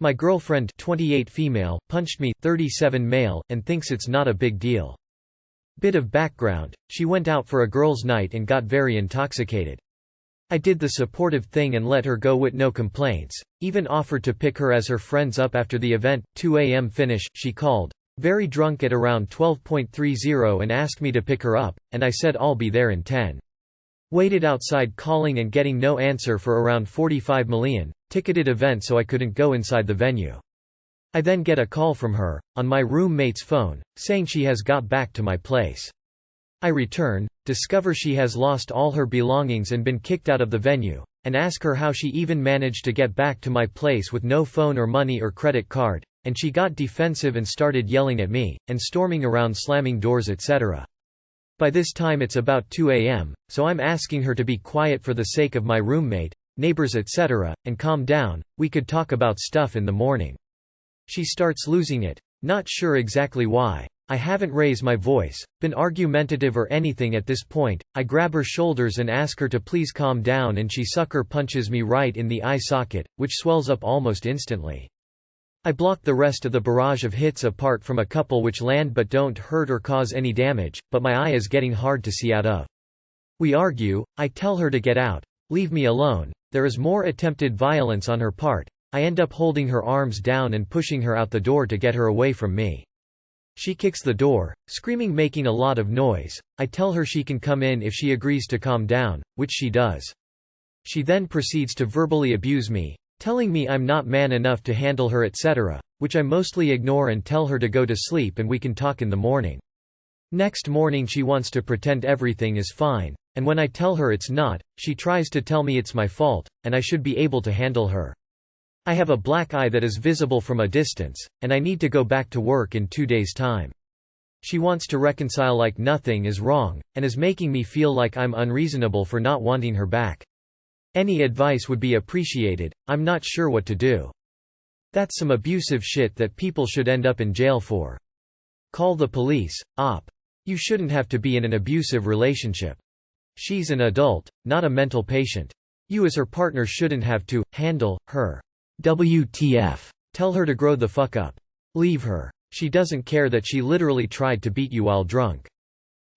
My girlfriend 28 female punched me 37 male and thinks it's not a big deal. Bit of background, she went out for a girls' night and got very intoxicated. I did the supportive thing and let her go with no complaints, even offered to pick her as her friends up after the event. 2 a.m. finish, she called, very drunk at around 12:30 and asked me to pick her up, and I said I'll be there in 10. Waited outside calling and getting no answer for around 45 million, ticketed event so I couldn't go inside the venue. I then get a call from her, on my roommate's phone, saying she has got back to my place. I return, discover she has lost all her belongings and been kicked out of the venue, and ask her how she even managed to get back to my place with no phone or money or credit card, and she got defensive and started yelling at me, and storming around slamming doors etc. By this time it's about 2 a.m., so I'm asking her to be quiet for the sake of my roommate, neighbors etc., and calm down, we could talk about stuff in the morning. She starts losing it, not sure exactly why. I haven't raised my voice, been argumentative or anything at this point. I grab her shoulders and ask her to please calm down and she sucker punches me right in the eye socket, which swells up almost instantly. I block the rest of the barrage of hits apart from a couple which land but don't hurt or cause any damage, but my eye is getting hard to see out of. We argue, I tell her to get out, leave me alone. There is more attempted violence on her part. I end up holding her arms down and pushing her out the door to get her away from me. She kicks the door, screaming, making a lot of noise. I tell her she can come in if she agrees to calm down, which she does. She then proceeds to verbally abuse me, telling me I'm not man enough to handle her etc., which I mostly ignore and tell her to go to sleep and we can talk in the morning. Next morning she wants to pretend everything is fine, and when I tell her it's not, she tries to tell me it's my fault, and I should be able to handle her. I have a black eye that is visible from a distance, and I need to go back to work in 2 days' time. She wants to reconcile like nothing is wrong, and is making me feel like I'm unreasonable for not wanting her back. Any advice would be appreciated, I'm not sure what to do. That's some abusive shit that people should end up in jail for. Call the police, op. You shouldn't have to be in an abusive relationship. She's an adult, not a mental patient. You as her partner shouldn't have to handle her. WTF. Tell her to grow the fuck up. Leave her. She doesn't care that she literally tried to beat you while drunk.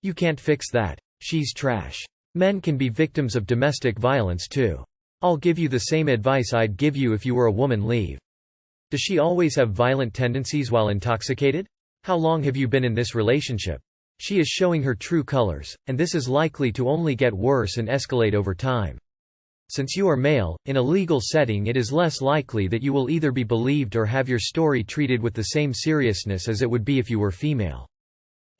You can't fix that. She's trash. Men can be victims of domestic violence too. I'll give you the same advice I'd give you if you were a woman. Leave. Does she always have violent tendencies while intoxicated? How long have you been in this relationship? She is showing her true colors, and this is likely to only get worse and escalate over time. Since you are male, in a legal setting it is less likely that you will either be believed or have your story treated with the same seriousness as it would be if you were female.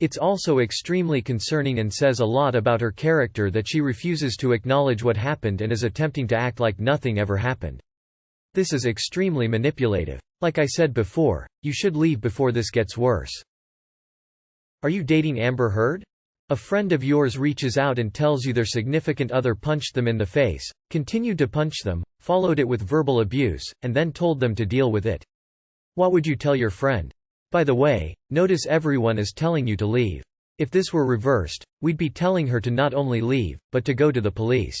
It's also extremely concerning and says a lot about her character that she refuses to acknowledge what happened and is attempting to act like nothing ever happened. This is extremely manipulative. Like I said before, you should leave before this gets worse. Are you dating Amber Heard? A friend of yours reaches out and tells you their significant other punched them in the face, continued to punch them, followed it with verbal abuse, and then told them to deal with it. What would you tell your friend? By the way, notice everyone is telling you to leave. If this were reversed, we'd be telling her to not only leave, but to go to the police.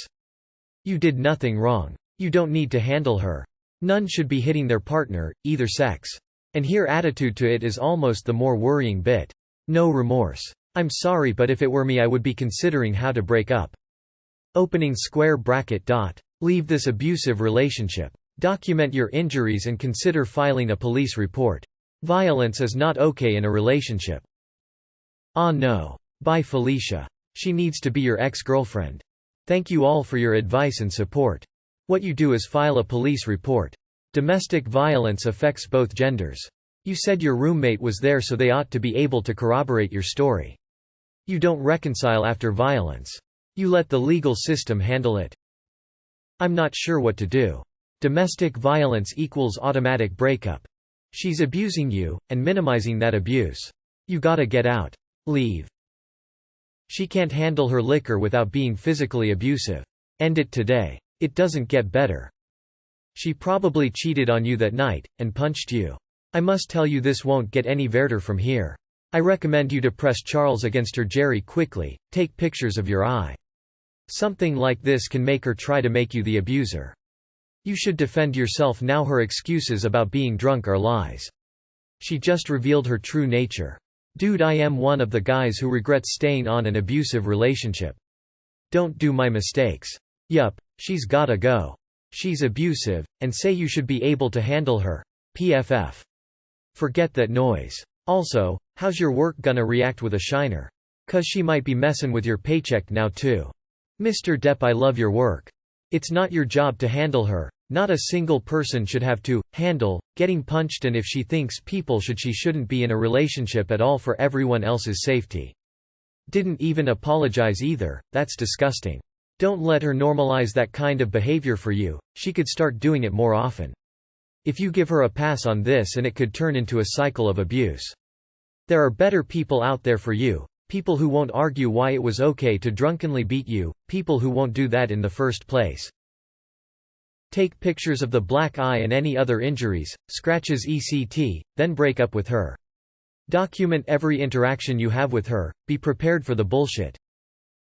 You did nothing wrong. You don't need to handle her. None should be hitting their partner, either sex. And here attitude to it is almost the more worrying bit. No remorse. I'm sorry, but if it were me I would be considering how to break up. Opening square bracket dot. Leave this abusive relationship. Document your injuries and consider filing a police report. Violence is not okay in a relationship. Ah no. By Felicia. She needs to be your ex-girlfriend. Thank you all for your advice and support. What you do is file a police report. Domestic violence affects both genders. You said your roommate was there, so they ought to be able to corroborate your story. You don't reconcile after violence. You let the legal system handle it. I'm not sure what to do. Domestic violence equals automatic breakup. She's abusing you, and minimizing that abuse. You gotta get out. Leave. She can't handle her liquor without being physically abusive. End it today. It doesn't get better. She probably cheated on you that night, and punched you. I must tell you this won't get any better from here. I recommend you to press Charles against her Jerry quickly, take pictures of your eye. Something like this can make her try to make you the abuser. You should defend yourself now. Her excuses about being drunk are lies. She just revealed her true nature. Dude, I am one of the guys who regrets staying on an abusive relationship. Don't do my mistakes. Yup, she's gotta go. She's abusive, and say you should be able to handle her. PFF. Forget that noise. Also, how's your work gonna react with a shiner? 'Cause she might be messin' with your paycheck now too. Mr. Depp, I love your work. It's not your job to handle her. Not a single person should have to handle getting punched, and if she thinks people should, she shouldn't be in a relationship at all for everyone else's safety. Didn't even apologize either. That's disgusting. Don't let her normalize that kind of behavior for you. She could start doing it more often. If you give her a pass on this, and it could turn into a cycle of abuse. There are better people out there for you. People who won't argue why it was okay to drunkenly beat you. People who won't do that in the first place. Take pictures of the black eye and any other injuries, scratches etc., then break up with her. Document every interaction you have with her. Be prepared for the bullshit.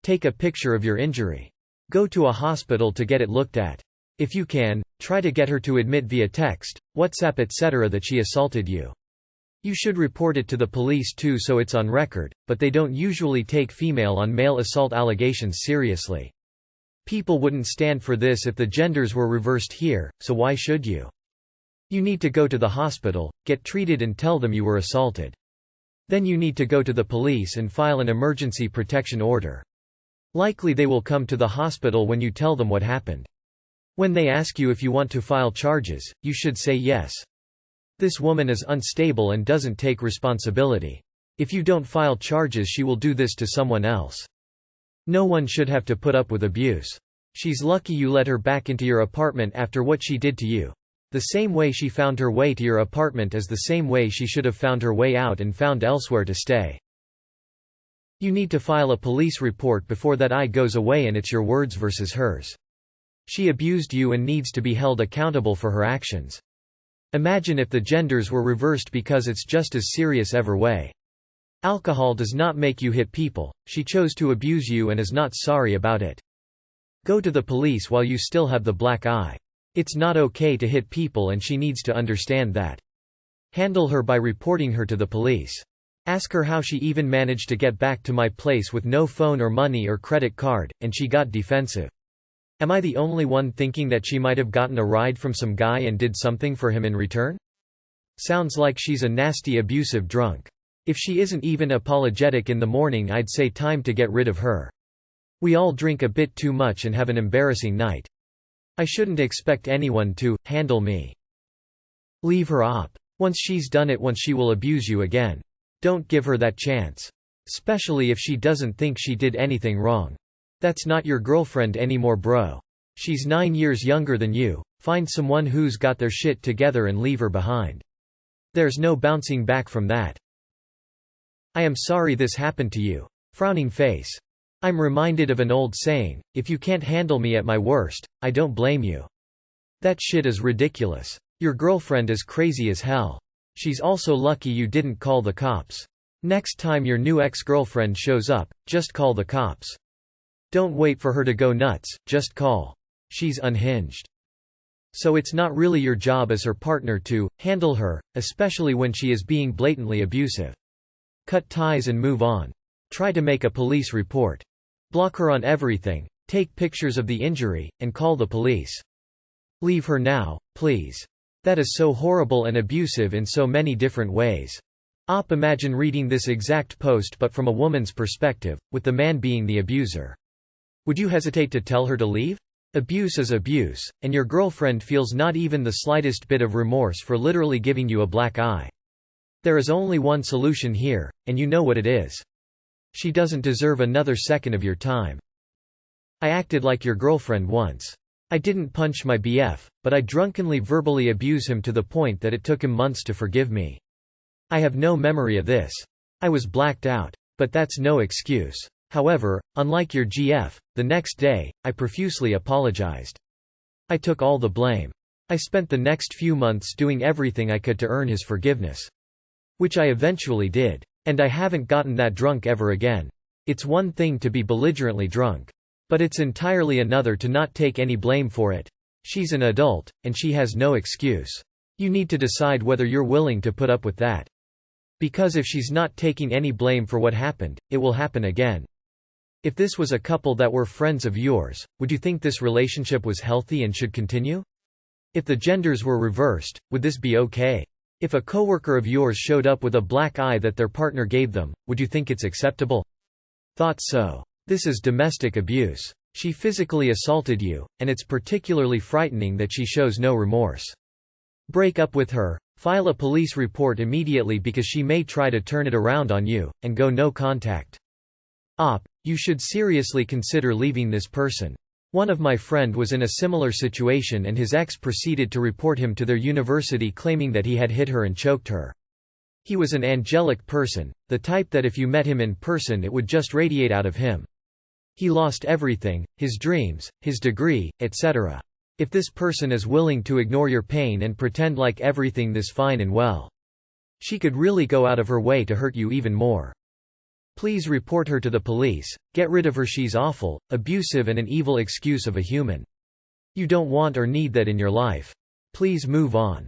Take a picture of your injury. Go to a hospital to get it looked at. If you can, try to get her to admit via text, WhatsApp etc. that she assaulted you. You should report it to the police too, so it's on record, but they don't usually take female on male assault allegations seriously. People wouldn't stand for this if the genders were reversed here, so why should you? You need to go to the hospital, get treated and tell them you were assaulted. Then you need to go to the police and file an emergency protection order. Likely they will come to the hospital when you tell them what happened. When they ask you if you want to file charges, you should say yes. This woman is unstable and doesn't take responsibility. If you don't file charges, she will do this to someone else. No one should have to put up with abuse. She's lucky you let her back into your apartment after what she did to you. The same way she found her way to your apartment is the same way she should have found her way out and found elsewhere to stay. You need to file a police report before that eye goes away, and it's your words versus hers. She abused you and needs to be held accountable for her actions. Imagine if the genders were reversed, because it's just as serious either way. Alcohol does not make you hit people. She chose to abuse you and is not sorry about it. Go to the police while you still have the black eye. It's not okay to hit people, and she needs to understand that. Handle her by reporting her to the police. Ask her how she even managed to get back to my place with no phone or money or credit card, and she got defensive. Am I the only one thinking that she might have gotten a ride from some guy and did something for him in return? Sounds like she's a nasty abusive drunk. If she isn't even apologetic in the morning, I'd say time to get rid of her. We all drink a bit too much and have an embarrassing night. I shouldn't expect anyone to handle me. Leave her op. Once she's done it once, she will abuse you again. Don't give her that chance. Especially if she doesn't think she did anything wrong. That's not your girlfriend anymore, bro. She's 9 years younger than you. Find someone who's got their shit together and leave her behind. There's no bouncing back from that. I am sorry this happened to you. Frowning face. I'm reminded of an old saying, if you can't handle me at my worst, I don't blame you. That shit is ridiculous. Your girlfriend is crazy as hell. She's also lucky you didn't call the cops. Next time your new ex-girlfriend shows up, just call the cops. Don't wait for her to go nuts, just call. She's unhinged. So it's not really your job as her partner to handle her, especially when she is being blatantly abusive. Cut ties and move on. Try to make a police report. Block her on everything, take pictures of the injury, and call the police. Leave her now, please. That is so horrible and abusive in so many different ways. Imagine reading this exact post but from a woman's perspective, with the man being the abuser. Would you hesitate to tell her to leave? Abuse is abuse, and your girlfriend feels not even the slightest bit of remorse for literally giving you a black eye. There is only one solution here, and you know what it is. She doesn't deserve another second of your time. I acted like your girlfriend once. I didn't punch my BF, but I drunkenly verbally abused him to the point that it took him months to forgive me. I have no memory of this. I was blacked out. But that's no excuse. However, unlike your GF, the next day, I profusely apologized. I took all the blame. I spent the next few months doing everything I could to earn his forgiveness. Which I eventually did. And I haven't gotten that drunk ever again. It's one thing to be belligerently drunk. But it's entirely another to not take any blame for it. She's an adult, and she has no excuse. You need to decide whether you're willing to put up with that. Because if she's not taking any blame for what happened, it will happen again. If this was a couple that were friends of yours, would you think this relationship was healthy and should continue? If the genders were reversed, would this be okay? If a coworker of yours showed up with a black eye that their partner gave them, would you think it's acceptable? Thought so. This is domestic abuse. She physically assaulted you, and it's particularly frightening that she shows no remorse. Break up with her, file a police report immediately because she may try to turn it around on you, and go no contact. You should seriously consider leaving this person. One of my friend was in a similar situation and his ex proceeded to report him to their university claiming that he had hit her and choked her. He was an angelic person, the type that if you met him in person it would just radiate out of him. He lost everything, his dreams, his degree, etc. If this person is willing to ignore your pain and pretend like everything is fine and well, she could really go out of her way to hurt you even more. Please report her to the police, get rid of her. She's awful, abusive and an evil excuse of a human. You don't want or need that in your life. Please move on.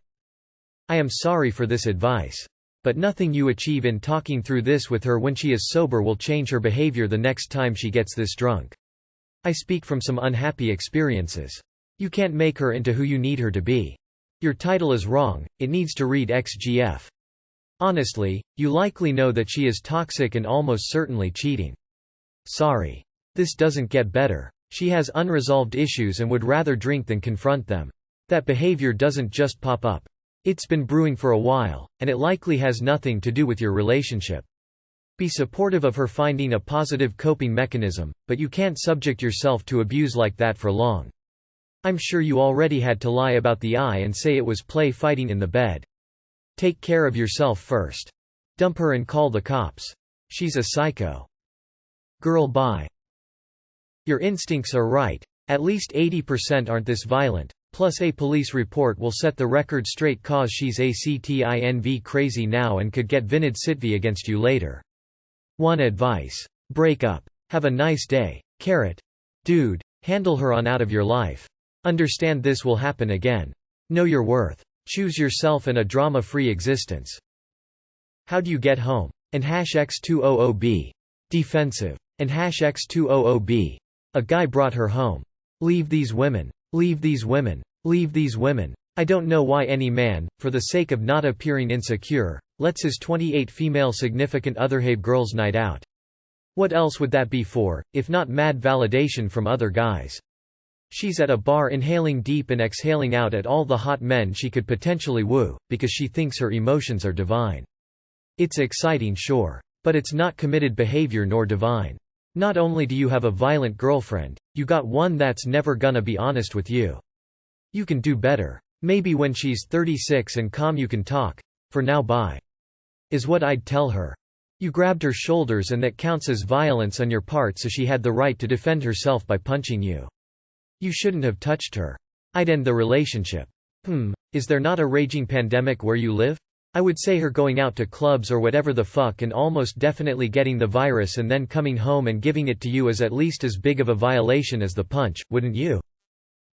I am sorry for this advice. But nothing you achieve in talking through this with her when she is sober will change her behavior the next time she gets this drunk. I speak from some unhappy experiences. You can't make her into who you need her to be. Your title is wrong, it needs to read XGF. Honestly, you likely know that she is toxic and almost certainly cheating. Sorry. This doesn't get better. She has unresolved issues and would rather drink than confront them. That behavior doesn't just pop up. It's been brewing for a while, and it likely has nothing to do with your relationship. Be supportive of her finding a positive coping mechanism, but you can't subject yourself to abuse like that for long. I'm sure you already had to lie about the eye and say it was play fighting in the bed. Take care of yourself first. Dump her and call the cops. She's a psycho. Girl, bye. Your instincts are right. At least 80% aren't this violent. Plus a police report will set the record straight cause she's actinv crazy now and could get vinod sitvi against you later. One advice. Break up. Have a nice day. Dude, handle her on out of your life. Understand this will happen again. Know your worth. Choose yourself and a drama-free existence. How do you get home? And #X200B. Defensive. And #X200B. A guy brought her home. Leave these women. Leave these women. Leave these women. I don't know why any man, for the sake of not appearing insecure, lets his 28 female significant other have girls' night out. What else would that be for, if not mad validation from other guys? She's at a bar inhaling deep and exhaling out at all the hot men she could potentially woo, because she thinks her emotions are divine. It's exciting, sure. But it's not committed behavior nor divine. Not only do you have a violent girlfriend, you got one that's never gonna be honest with you. You can do better. Maybe when she's 36 and calm you can talk. For now, bye. Is what I'd tell her. You grabbed her shoulders and that counts as violence on your part, so she had the right to defend herself by punching you. You shouldn't have touched her. I'd end the relationship. Is there not a raging pandemic where you live? I would say her going out to clubs or whatever the fuck and almost definitely getting the virus and then coming home and giving it to you is at least as big of a violation as the punch, wouldn't you?